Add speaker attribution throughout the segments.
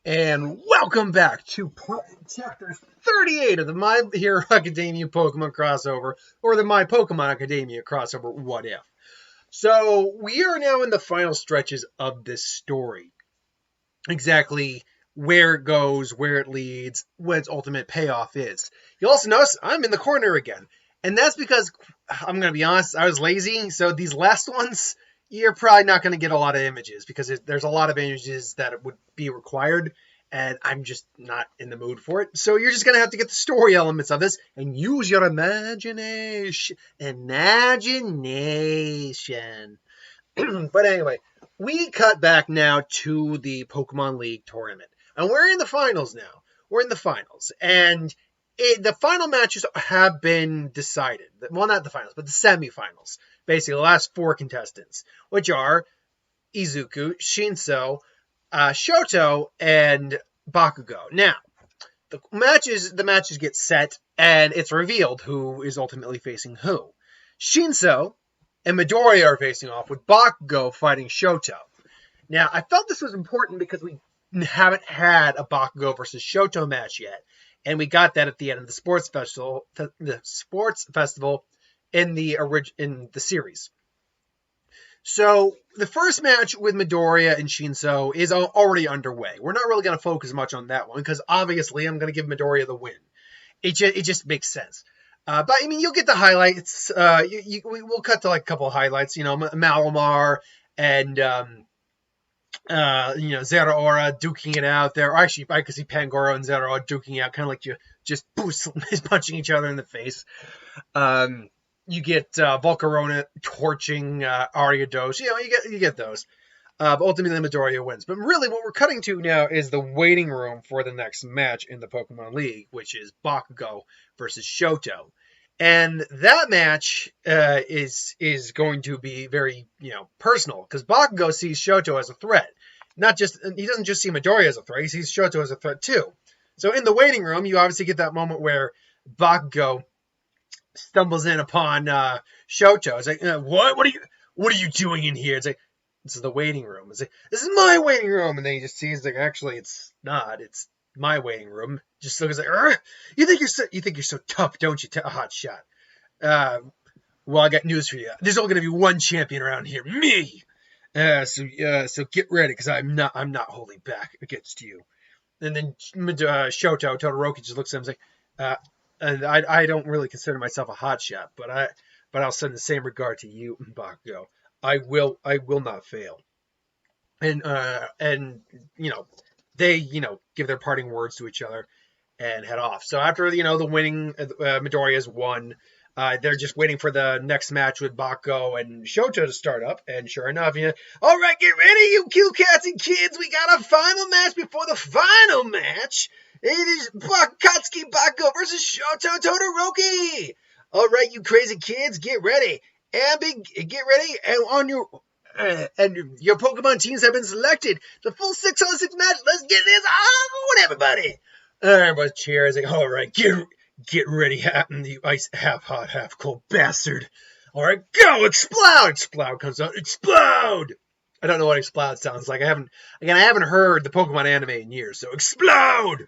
Speaker 1: And welcome back to chapter 38 of the My Hero Academia Pokemon crossover, or the My Pokemon Academia crossover, what if. So, we are now in the final stretches of this story. Exactly where it goes, where it leads, what its ultimate payoff is. You'll also notice I'm in the corner again. And that's because, I'm going to be honest, I was lazy, so these last ones, you're probably not going to get a lot of images because there's a lot of images that would be required, and I'm just not in the mood for it. So you're just going to have to get the story elements of this and use your imagination. But anyway, we cut back now to the Pokemon League tournament, and we're in the finals now. We're in the finals, and the final matches have been decided. Well, not the finals, but the semifinals. Basically, the last four contestants, which are Izuku, Shinso, Shoto, and Bakugo. Now, the matches get set, and it's revealed who is ultimately facing who. Shinso and Midoriya are facing off, with Bakugo fighting Shoto. Now, I felt this was important because we haven't had a Bakugo versus Shoto match yet, and we got that at the end of the sports festival. In the series. So the first match with Midoriya and Shinso is already underway. We're not really going to focus much on that one because obviously I'm going to give Midoriya the win. It just makes sense. But I mean, you'll get the highlights. We'll cut to like a couple of highlights. You know, Malamar and Zeraora duking it out there. Or actually, I could see Pangoro and Zeraora duking out, kind of like you just punching each other in the face. You get Volcarona torching Ariados. You know, you get those. But ultimately, Midoriya wins. But really, what we're cutting to now is the waiting room for the next match in the Pokemon League, which is Bakugo versus Shoto. And that match is going to be very, personal, because Bakugo sees Shoto as a threat. He doesn't just see Midoriya as a threat, he sees Shoto as a threat too. So in the waiting room, you obviously get that moment where Bakugo stumbles in upon Shoto. It's like, what are you doing in here? It's like, this is the waiting room. It's like, this is my waiting room. And then he just sees, like, actually, it's not. It's my waiting room. Just looks like, you think you're so tough, don't you? Hot shot. Well, I got news for you. There's only gonna be one champion around here, me. So get ready, because I'm not holding back against you. And then Shoto Todoroki just looks at him and is like, and I don't really consider myself a hotshot, but I'll send the same regard to you, Bakugo. I will not fail. And they give their parting words to each other and head off. So after the winning, Midoriya's won. They're just waiting for the next match with Bakugo and Shoto to start up. And sure enough, all right, get ready, you cute cats and kids. We got a final match before the final match. It is Katsuki Bakugo versus Shoto Todoroki. All right, you crazy kids, get ready. Get ready, and your Pokemon teams have been selected. The full 6-on-6 match. Let's get this on, everybody. Everybody cheers. Like, all right, get ready, you ice half-hot, half-cold bastard. All right, go, explode. Explode comes out. Explode. I don't know what explode sounds like. I haven't heard the Pokemon anime in years, so explode.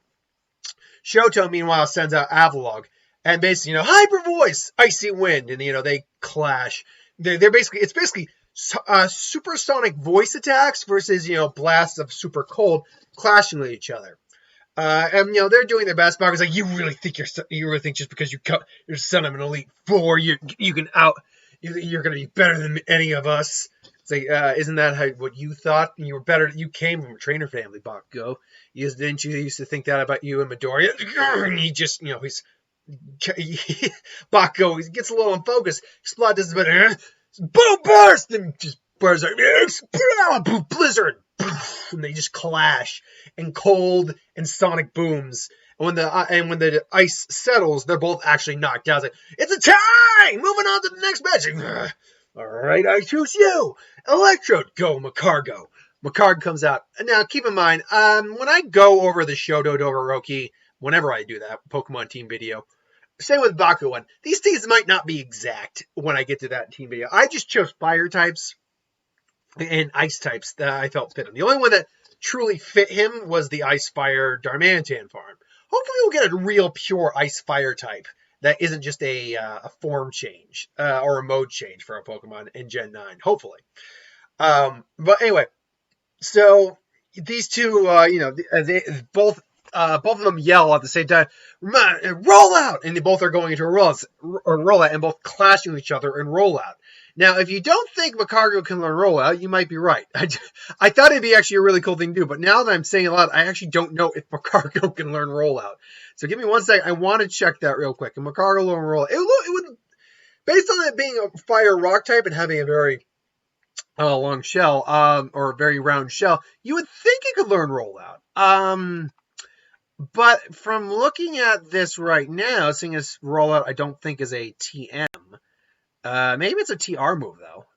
Speaker 1: Shoto, meanwhile, sends out Avalog, and basically, hyper voice, icy wind, and they clash. It's basically supersonic voice attacks versus blasts of super cold clashing with each other. And they're doing their best. Bakugo's like, you really think just because you're son of an Elite Four, you're gonna be better than any of us. It's like, isn't that what you thought? You were better. You came from a trainer family, Bakugo. Didn't you used to think that about you and Midoriya? And he just, Bakugo, he gets a little unfocused. Explode does better. Boom, burst! And just bursts like, explode, blizzard! And they just clash, and cold and sonic booms. And when the ice settles, they're both actually knocked out. It's a tie! Moving on to the next match. All right, I choose you. Electrode, go, Makargo. Makargo comes out. Now, keep in mind, when I go over the Shoto Todoroki, whenever I do that Pokemon team video, same with Bakugo one, these things might not be exact when I get to that team video. I just chose fire types and ice types that I felt fit on. The only one that truly fit him was the Ice Fire Darmanitan farm. Hopefully we'll get a real pure Ice Fire type that isn't just a form change or a mode change for a Pokemon in Gen 9. Hopefully. But anyway, so these two, they both of them yell at the same time, roll out! And they both are going into a rollout and both clashing with each other in rollout. Now, if you don't think Bakugo can learn rollout, you might be right. I thought it'd be actually a really cool thing to do, but now that I'm saying a lot, I actually don't know if Bakugo can learn rollout. So give me one second. I want to check that real quick. Can Bakugo learn rollout? It would, based on it being a fire rock type and having a very long shell, or a very round shell, you would think it could learn rollout. But from looking at this right now, seeing as rollout I don't think is a TM. Maybe it's a TR move though.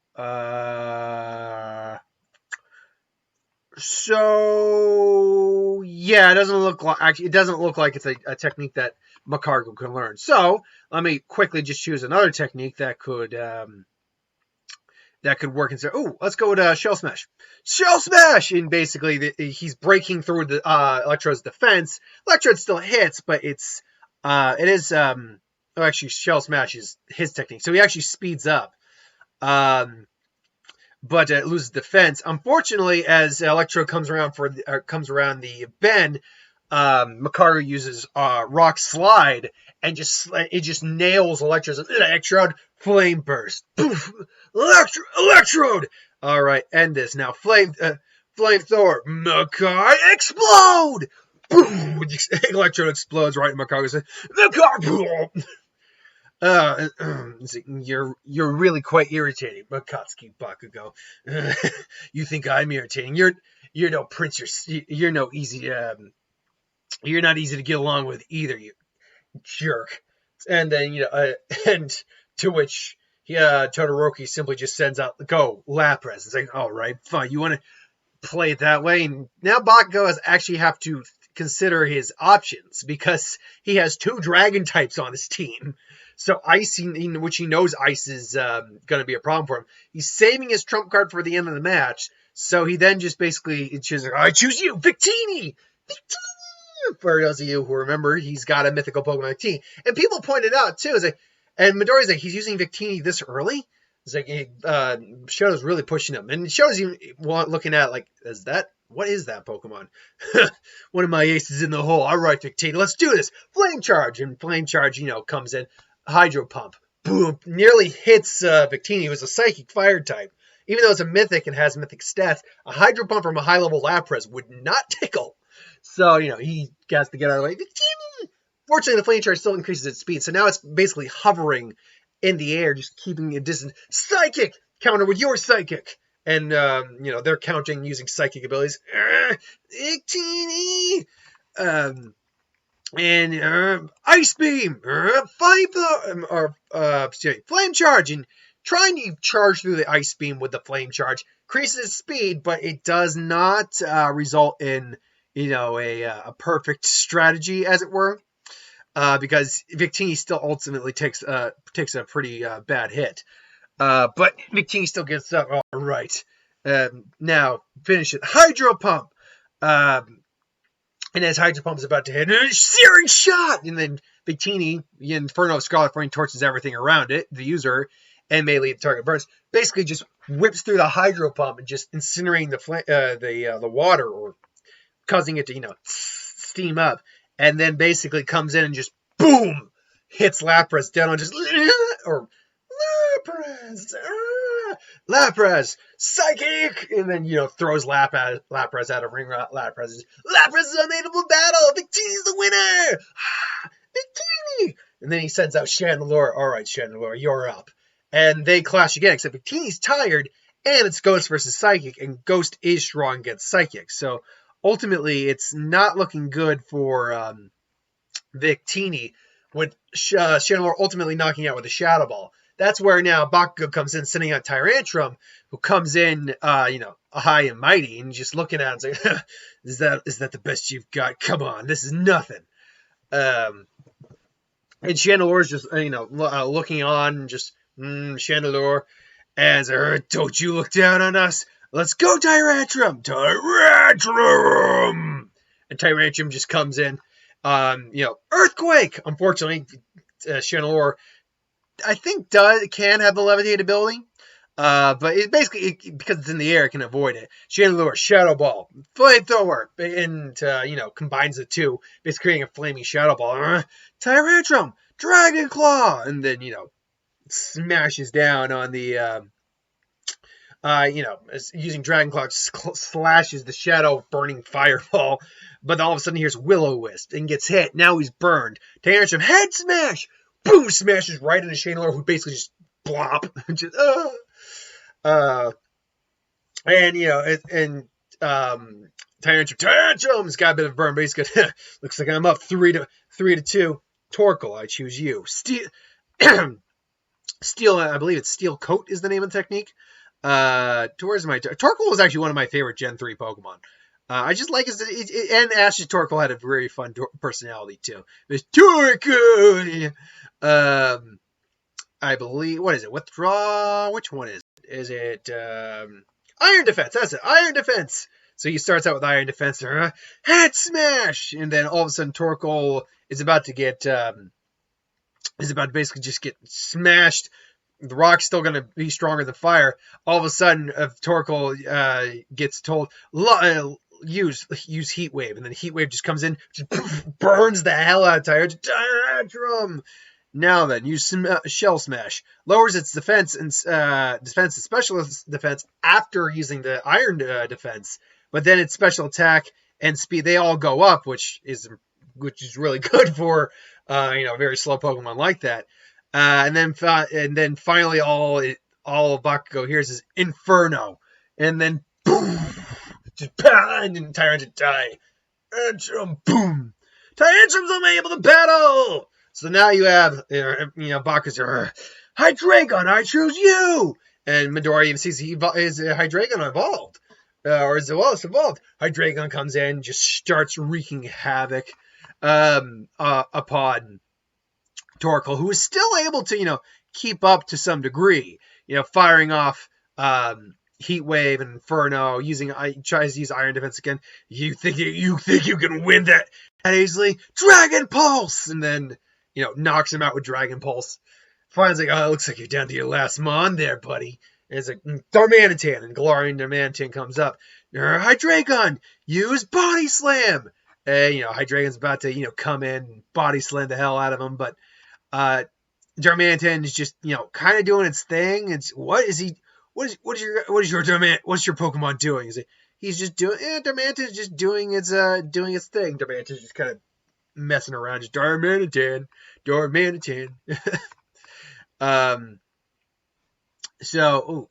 Speaker 1: So yeah, it doesn't look like it's a technique that Bakugo can learn. So let me quickly just choose another technique that could work and say, oh, let's go to Shell Smash. Shell Smash! And basically, he's breaking through the Electrode's defense. Electrode still hits, but it is, actually, Shell Smash is his technique. So he actually speeds up. But it loses defense. Unfortunately, as Electrode comes around the bend, Bakugo uses Rock Slide, and it just nails Electrode. Flame Burst. Poof! Electrode! Alright, end this. Now, Flamethrower. Makai, explode! Boom! Electrode explodes right in Bakugo's head. You're really quite irritating, Makatsuki Bakugo. You think I'm irritating? You're no prince. You're no easy. You're not easy to get along with either, you jerk. And then and to which Todoroki simply just sends out, go Lapras. It's like, all right, fine. You want to play it that way? And now Bakugo actually have to consider his options because he has 2 dragon types on his team. So Ice, which he knows Ice is going to be a problem for him. He's saving his trump card for the end of the match. So he then just basically chooses, I choose you, Victini! Victini! For those of you who remember, he's got a mythical Pokemon Victini. And people pointed out, too, and Midoriya's like, he's using Victini this early? It's like, Shoto's really pushing him. And Shoto's even looking at it like, what is that Pokemon? One of my aces in the hole. All right, Victini, let's do this. Flame Charge. And Flame Charge, comes in. Hydro Pump. Boom. Nearly hits Victini, who is a Psychic Fire type. Even though it's a Mythic and has Mythic stats, a Hydro Pump from a high-level Lapras would not tickle. So, he has to get out of the way. Victini! Fortunately, the Flame Charge still increases its speed, so now it's basically hovering in the air, just keeping a distance. Psychic! Counter with your Psychic! And, they're counting using Psychic abilities. Victini! And Ice Beam! Flame Charge! And trying to charge through the Ice Beam with the Flame Charge increases its speed, but it does not result in, a perfect strategy, as it were. Because Victini still ultimately takes a pretty bad hit. But Victini still gets up. All right. Now, finish it. Hydro Pump! And as Hydro Pump is about to hit, Searing Shot! And then Victini, Inferno Scarlet Flame torches everything around it, the user, and may lead the target burns. Basically just whips through the Hydro Pump and just incinerating the water, or causing it to, steam up. And then basically comes in and just, boom, hits Lapras down on just, or Lapras, Psychic! And then, throws Lapras out of ring. Lapras is unable to battle! Victini's the winner! Victini! And then he sends out Chandelure. All right, Chandelure, you're up. And they clash again, except Victini's tired, and it's Ghost versus Psychic, and Ghost is strong against Psychic. So, ultimately, it's not looking good for Victini, with Chandelure ultimately knocking out with a Shadow Ball. That's where now Bakugo comes in, sending out Tyrantrum, who comes in, high and mighty, and just looking at him and saying, is that the best you've got? Come on, this is nothing. And Chandelure's just, looking on, just, Chandelure, as, don't you look down on us? let's go, Tyrantrum! Tyrantrum! And Tyrantrum just comes in. Earthquake! Unfortunately, Chandelure, I think, can have the levitate ability. But it basically, because it's in the air, it can avoid it. Chandelure, Shadow Ball, Flamethrower, and, combines the two, basically creating a flaming Shadow Ball. Tyrantrum, Dragon Claw! And then, smashes down on the, using Dragon Claw, slashes the Shadow Burning Fireball. But all of a sudden, here's Will-O-Wisp and gets hit. Now he's burned. Tyrantrum, Head Smash! Boom! Smashes right into Chandelure, who basically just blop. Just, Tyrantrum's got a bit of burn, but he's good. Looks like I'm up 3-2. Torkoal, I choose you. Steel, I believe it's Steel Coat is the name of the technique. Torkoal was actually one of my favorite Gen 3 Pokemon. I just like and Ash's Torkoal had a very fun personality too. There's Torkoal. I believe, what is it? Withdraw. Which one is it? Is it Iron Defense? That's it. Iron Defense. So he starts out with Iron Defense. Head Smash, and then all of a sudden Torkoal is about to basically just get smashed. The rock's still going to be stronger than fire. All of a sudden, Torkoal gets told, use Heat Wave. And then Heat Wave just comes in, just burns the hell out of Tyrantrum. Now then, use Shell Smash. Lowers its defense and special defense after using the Iron defense. But then its special attack and speed, they all go up, which is really good for very slow Pokemon like that. And then finally all Bakugo hears is Inferno, and then boom, just bang, and Tyrantrum die. Tyrantrum, boom. Tyrantrum's unable to battle. So now you have Bakugo's Hydreigon, I choose you. And Midoriya even sees his Hydreigon evolved, it's evolved. Hydreigon comes in, just starts wreaking havoc upon Torkoal, who is still able to, keep up to some degree, firing off Heat Wave and Inferno, tries to use Iron Defense again. You think you can win that easily? Dragon Pulse! And then, knocks him out with Dragon Pulse. Finds it looks like you're down to your last mon there, buddy. And it's like, Darmanitan, and Galarian Darmanitan comes up. Hydreigon, use Body Slam! And, Hydreigon's about to, come in and Body Slam the hell out of him, but Darmanitan is just, kind of doing its thing. What's your Pokemon doing? He's just doing, Darmanitan is just doing its thing. Darmanitan is just kind of messing around, just Darmanitan.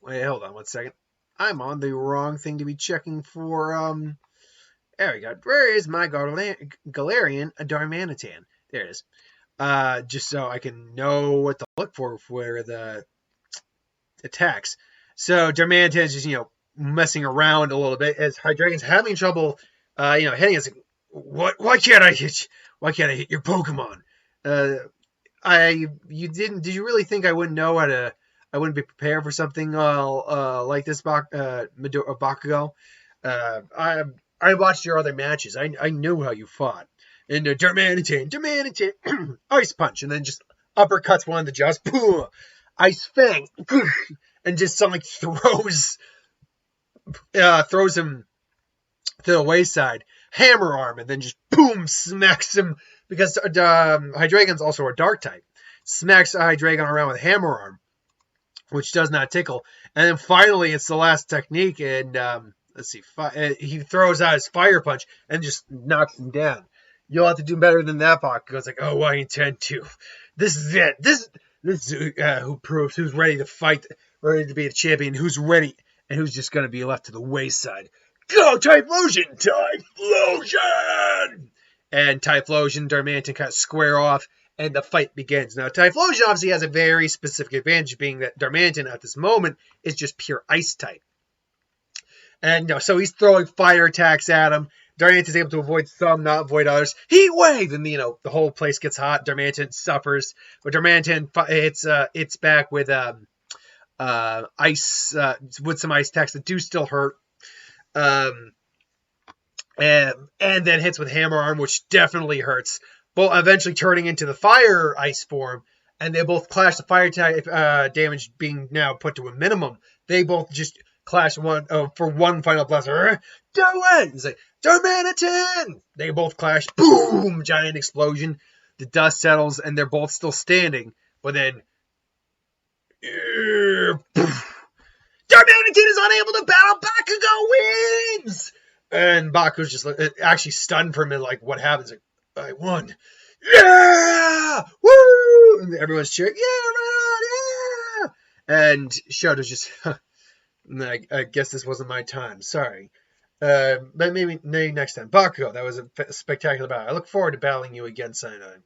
Speaker 1: Wait, hold on 1 second. I'm on the wrong thing to be checking for, there we go. Where is my Galarian Darmanitan? There it is. Just so I can know what to look for the attacks. So Darmanitan is just, messing around a little bit as Hydreigon's having trouble, hitting us. Why can't I hit your Pokemon? Did you really think I wouldn't know I wouldn't be prepared for something like this, Bakugo? I watched your other matches. I knew how you fought. And Darmanitan, Ice Punch, and then just uppercuts one of the jaws, boom, Ice Fang, and just suddenly throws him to the wayside. Hammer Arm, and then just boom, smacks him, because Hydreigon's also a Dark type. Smacks Hydreigon around with Hammer Arm, which does not tickle. And then finally, it's the last technique, and let's see, he throws out his Fire Punch and just knocks him down. You'll have to do better than that, Bakugo. It's like, I intend to. This is it. This is who proves who's ready to fight, ready to be the champion, who's ready, and who's just going to be left to the wayside. Go, Typhlosion! Typhlosion! And Typhlosion, Darmanitan kind of square off, and the fight begins. Now, Typhlosion obviously has a very specific advantage, being that Darmanitan at this moment is just pure Ice type. And so he's throwing fire attacks at him. Darmanitan is able to avoid some, not avoid others. Heat Wave! And, the whole place gets hot. Darmanitan suffers. But Darmanitan hits back with ice with some ice attacks that do still hurt. Um, and then hits with hammer arm, which definitely hurts. Both eventually turning into the fire ice form, and they both clash. The fire type damage being now put to a minimum. They both just clash for one final blast. Do it! He's like, Darmanitan! They both clash. Boom! Giant explosion. The dust settles, and they're both still standing. But then, Darmanitan is unable to battle. Bakugo wins! And Baku's just actually stunned for a minute, like, what happens? Like, I won. Yeah! Woo! And everyone's cheering, yeah, yeah! And Shoto's just, I guess this wasn't my time. Sorry. But maybe next time. Bakugo, that was a spectacular battle. I look forward to battling you again sometime.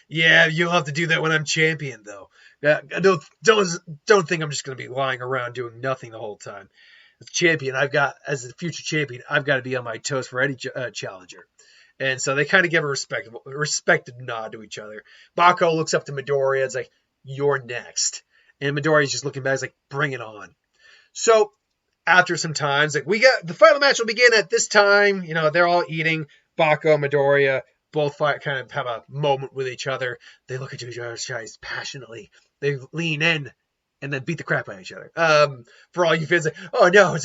Speaker 1: Yeah, you'll have to do that when I'm champion, though. Don't think I'm just going to be lying around doing nothing the whole time. As champion, as a future champion, I've got to be on my toes for any challenger. And so they kind of give a respected nod to each other. Bakugo looks up to Midoriya. It's like, you're next. And Midoriya's just looking back. It's like, bring it on. So after some time, it's like, the final match will begin at this time. You know, they're all eating. Bakugo and Midoriya both kind of have a moment with each other. They look at each other's eyes passionately. They lean in and then beat the crap out of each other. For all you fans, like, oh no,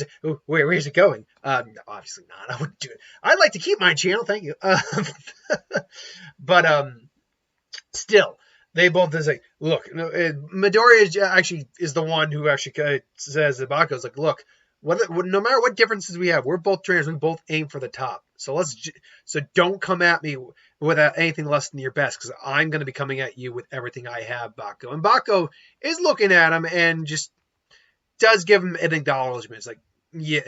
Speaker 1: where's it going? Obviously not. I wouldn't do it. I'd like to keep my channel, thank you. But still, they both is like, look, Midoriya actually is the one who actually says to Bakugo's like, look, no matter what differences we have, we're both trainers. We both aim for the top. So don't come at me without anything less than your best, because I'm going to be coming at you with everything I have, Bakugo. And Bakugo is looking at him and just does give him an acknowledgement. It's like, yeah,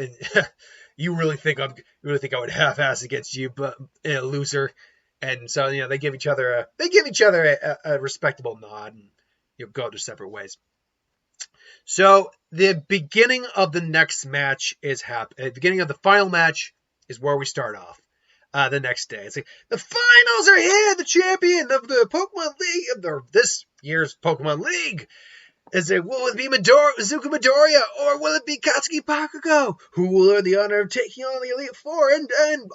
Speaker 1: you really think I would half-ass against you, but loser. And so they give each other a respectable nod and go their separate ways. So the beginning of the next match is happening. The beginning of the final match is where we start off. The next day, it's like, the finals are here. The champion of the Pokemon League, of this year's Pokemon League, is it? Will it be Izuku Midoriya, or will it be Katsuki Bakugo? Who will earn the honor of taking on the Elite Four and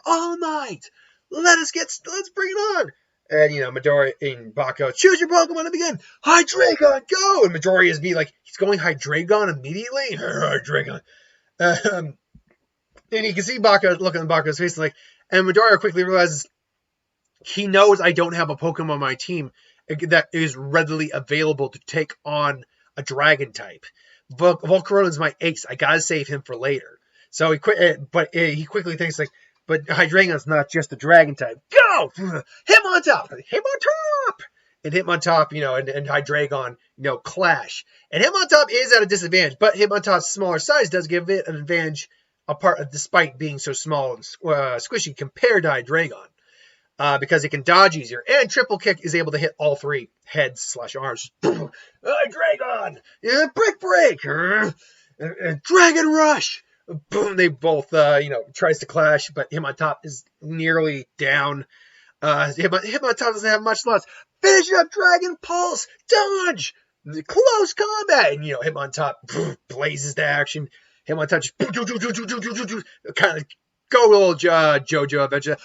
Speaker 1: All Might? Let's bring it on. And Midoriya and Bakugo, choose your Pokemon to begin. Hydreigon, go! And Midoriya is like, he's going Hydreigon immediately. Hydreigon. And you can see Bakugo looking at Bakugo's face, like, and Midoriya quickly realizes he knows I don't have a Pokemon on my team that is readily available to take on a Dragon type. Volcarona's my ace. I gotta save him for later. So he quickly thinks, like, but Hydreigon's not just a Dragon type. Go! Hitmontop! And Hitmontop, and Hydreigon, clash. And Hitmontop is at a disadvantage, but Hitmontop's smaller size does give it an advantage despite being so small and squishy compared to Hydreigon. Because it can dodge easier. And Triple Kick is able to hit all three heads/arms. Hydreigon! Brick Break! Dragon Rush! Boom, they both, tries to clash, but Hitmontop is nearly down. Hitmontop doesn't have much left. Finish up, Dragon Pulse! Dodge! Close combat! And, Hitmontop blazes to action. Hitmontop just kind of go little JoJo Adventure.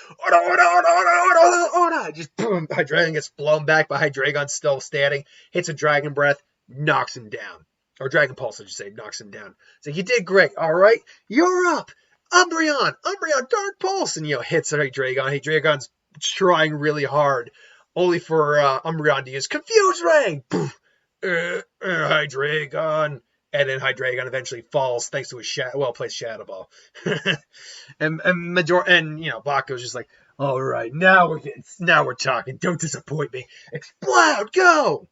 Speaker 1: Just boom, Hydreigon gets blown back, but Hydreigon's still standing. Hits a Dragon Breath, knocks him down. Or Dragon Pulse, I should say, knocks him down. So you did great. All right, you're up. Umbreon, Dark Pulse, and hits Hydreigon. Hydreigon's trying really hard, only for Umbreon to use Confuse Ray. Hydreigon, and then Hydreigon eventually falls thanks to a well-placed Shadow Ball. and Bakugo's just like, all right, now we're talking. Don't disappoint me. Explode, go.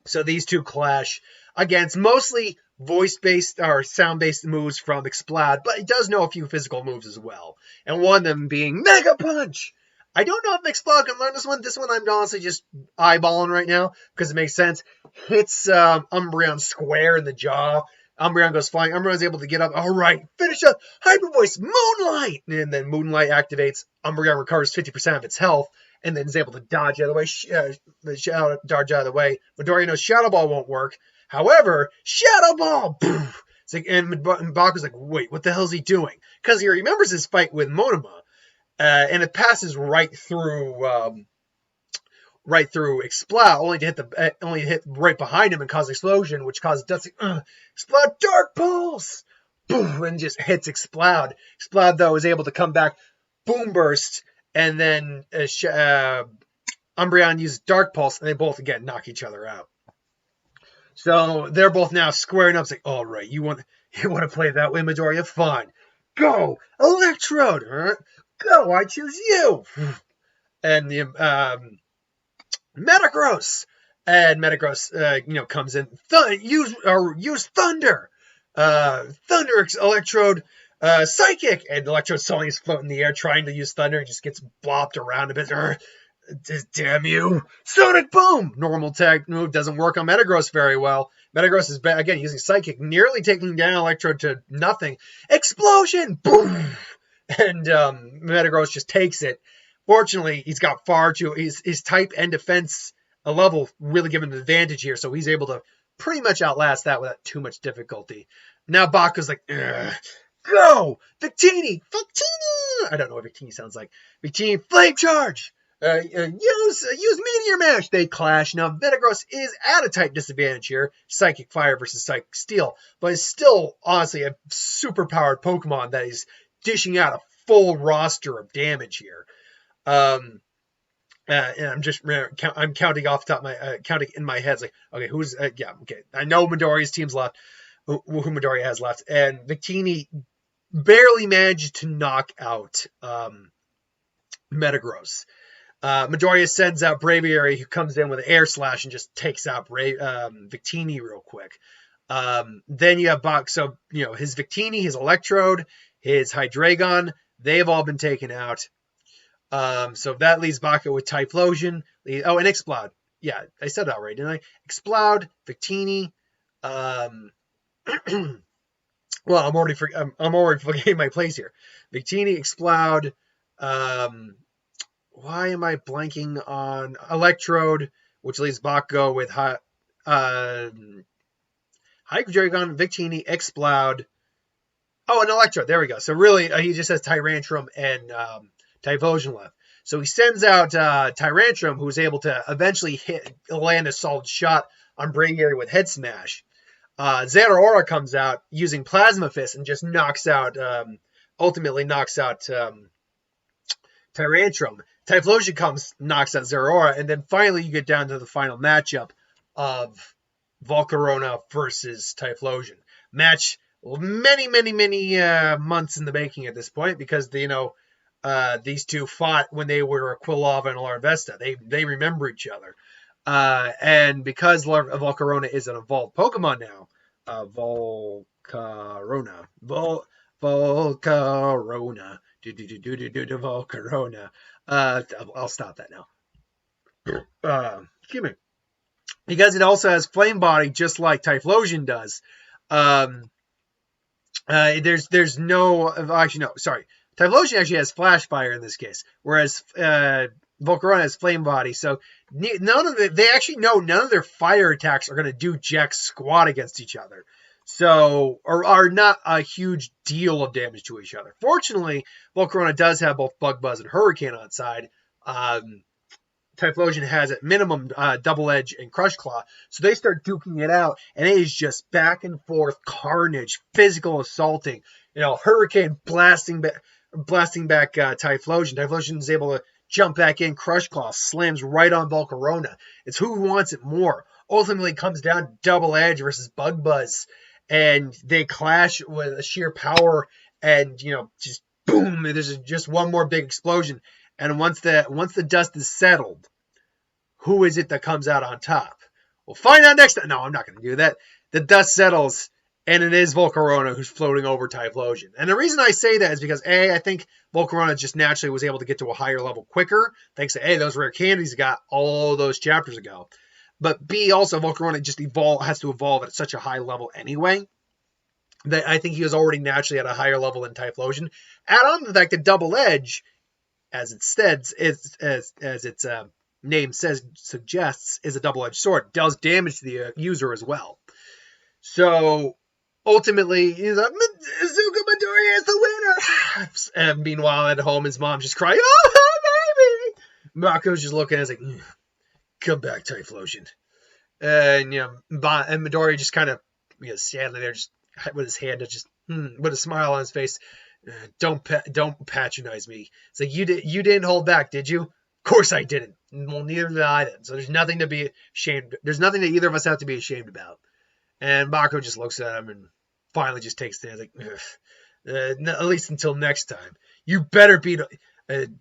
Speaker 1: So these two clash. Again, it's mostly voice-based or sound-based moves from Explode, but it does know a few physical moves as well. And one of them being Mega Punch. I don't know if Explode can learn this one. This one I'm honestly just eyeballing right now because it makes sense. Hits Umbreon square in the jaw. Umbreon goes flying. Umbreon's able to get up. All right, finish up. Hyper Voice, Moonlight! And then Moonlight activates. Umbreon recovers 50% of its health. And then is able to dodge out of the way. Dodge out of the way. Midoriya knows Shadow Ball won't work. However, Shadow Ball! Poof, it's like, and Bakugo's like, wait, what the hell is he doing? Because he remembers his fight with Monoma, and it passes right through Exploud, only to hit right behind him and cause explosion, which causes Death to Explode Dark Pulse! Boom, and just hits Exploud. Exploud, though, is able to come back, Boom Burst, and then Umbreon uses Dark Pulse, and they both, again, knock each other out. So they're both now squaring up. It's like, all right, you want to play that way, Midoriya? Fine. Go! Electrode! Go, I choose you! And the Metagross! And Metagross, comes in. Use Thunder! Thunder Electrode, Psychic! And Electrode suddenly is floating in the air trying to use Thunder and just gets bopped around a bit. Damn you. Sonic Boom! Normal tag move doesn't work on Metagross very well. Metagross is, again, using Psychic, nearly taking down Electrode to nothing. Explosion! Boom! And Metagross just takes it. Fortunately, he's got far too... His type and defense level really give him an advantage here, so he's able to pretty much outlast that without too much difficulty. Now Bakugo's like, go! Victini! I don't know what Victini sounds like. Victini, Flame Charge! Use Meteor Mash. They clash. Now, Metagross is at a type disadvantage here. Psychic Fire versus Psychic Steel. But it's still, honestly, a super powered Pokemon that is dishing out a full roster of damage here. And I'm counting off the top of my, counting in my head. It's like, okay, who's, okay. I know Midoriya's team's left, who Midoriya has left. And Victini barely managed to knock out Metagross. Midoriya sends out Braviary, who comes in with an Air Slash and just takes out Victini real quick. Then you have so his Victini, his Electrode, his Hydreigon, they've all been taken out. So that leaves Bakugo with Typhlosion. And Explode. Yeah, I said that right, didn't I? Explode, Victini. Well, I'm already forgetting my place here. Victini, Explode. Why am I blanking on Electrode, which leaves Bakugo with Hydreigon, Victini, Explode. Oh, an Electrode. There we go. So really, he just has Tyrantrum and Typhlosion left. So he sends out Tyrantrum, who's able to eventually land a solid shot on Braviary with Head Smash. Zeraora comes out using Plasma Fist and just ultimately knocks out Tyrantrum. Typhlosion knocks out Zeraora, and then finally you get down to the final matchup of Volcarona versus Typhlosion. Match many months in the making at this point because these two fought when they were Quilava and Larvesta. They remember each other. And because Volcarona is an evolved Pokemon now, Volcarona. Volcarona. I'll stop that now. Excuse me. Because it also has Flame Body, just like Typhlosion does. There's no... Actually, no. Sorry. Typhlosion actually has Flash Fire in this case, whereas Volcarona has Flame Body. So they actually know none of their fire attacks are going to do jack squat against each other. So, or are not a huge deal of damage to each other. Fortunately, Volcarona does have both Bug Buzz and Hurricane on side. Typhlosion has at minimum Double Edge and Crush Claw. So they start duking it out, and it is just back and forth carnage, physical assaulting. Hurricane blasting back Typhlosion. Typhlosion is able to jump back in. Crush Claw slams right on Volcarona. It's who wants it more. Ultimately, it comes down to Double Edge versus Bug Buzz. And they clash with a sheer power, and just boom. There's just one more big explosion, and once the dust is settled, who is it that comes out on top? We'll find out next time. No, I'm not going to do that. The dust settles, and it is Volcarona who's floating over Typhlosion. And the reason I say that is because I think Volcarona just naturally was able to get to a higher level quicker, thanks to those rare candies he got all those chapters ago. But B, also, Volcarona just has to evolve at such a high level anyway, that I think he was already naturally at a higher level than Typhlosion. Add on to the fact that Double Edge, as its name suggests, is a double-edged sword. Does damage to the user as well. So ultimately, he's like, Izuku Midoriya is the winner. And meanwhile, at home, his mom just crying, oh, baby. Bakugo's just looking at it, like, come back, Typhlosion. And, and Midoriya just kind of, standing there, just with his hand, just with a smile on his face. Don't patronize me. It's like, you didn't hold back, did you? Of course I didn't. Well, neither did I then. So there's nothing to be ashamed. There's nothing that either of us have to be ashamed about. And Bakugo just looks at him and finally just takes the like, at least until next time. You better be.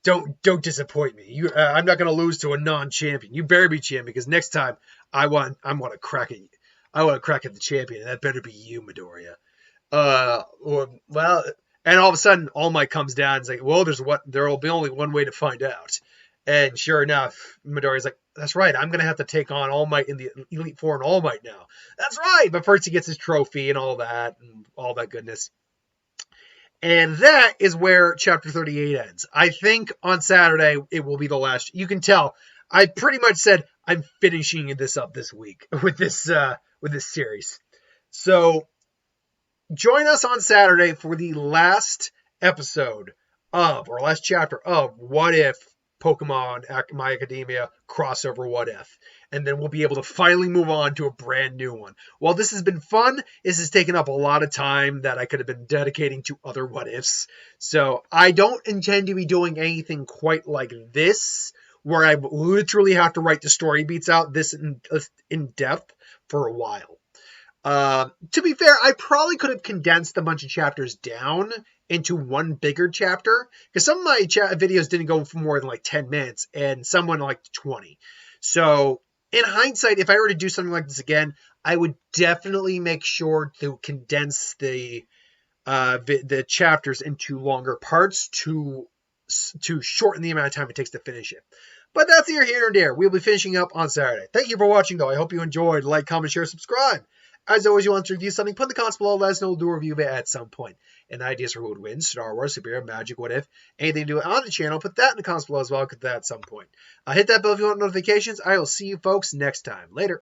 Speaker 1: Don't disappoint me. I'm not going to lose to a non-champion. You better be champion because next time I want to crack at you. I want to crack at the champion, and that better be you, Midoriya. And all of a sudden, All Might comes down. It's like, well, there will be only one way to find out. And sure enough, Midoriya's like, that's right, I'm going to have to take on All Might in the Elite Four and All Might now. That's right, but first he gets his trophy and all that goodness. And that is where Chapter 38 ends. I think on Saturday, it will be the last. You can tell, I pretty much said, I'm finishing this up this week with this series. So, join us on Saturday for the last episode or last chapter of What If Pokemon My Academia crossover What If. And then we'll be able to finally move on to a brand new one. While this has been fun, this has taken up a lot of time that I could have been dedicating to other What Ifs. So I don't intend to be doing anything quite like this, where I literally have to write the story beats out this in depth for a while. To be fair, I probably could have condensed a bunch of chapters down into one bigger chapter, because some of my videos didn't go for more than like 10 minutes and some went like 20. So in hindsight, if I were to do something like this again, I would definitely make sure to condense the chapters into longer parts to shorten the amount of time it takes to finish it. But that's here and there. We'll be finishing up on Saturday. Thank you for watching, though. I hope you enjoyed. Like, comment, share, subscribe. As always, you want to review something, put in the comments below. Let us know. We'll do a review of it at some point. And ideas for who would win, Star Wars, Superhero, Magic, What If, anything to do on the channel, put that in the comments below as well. Get that at some point. Hit that bell if you want notifications. I will see you folks next time. Later.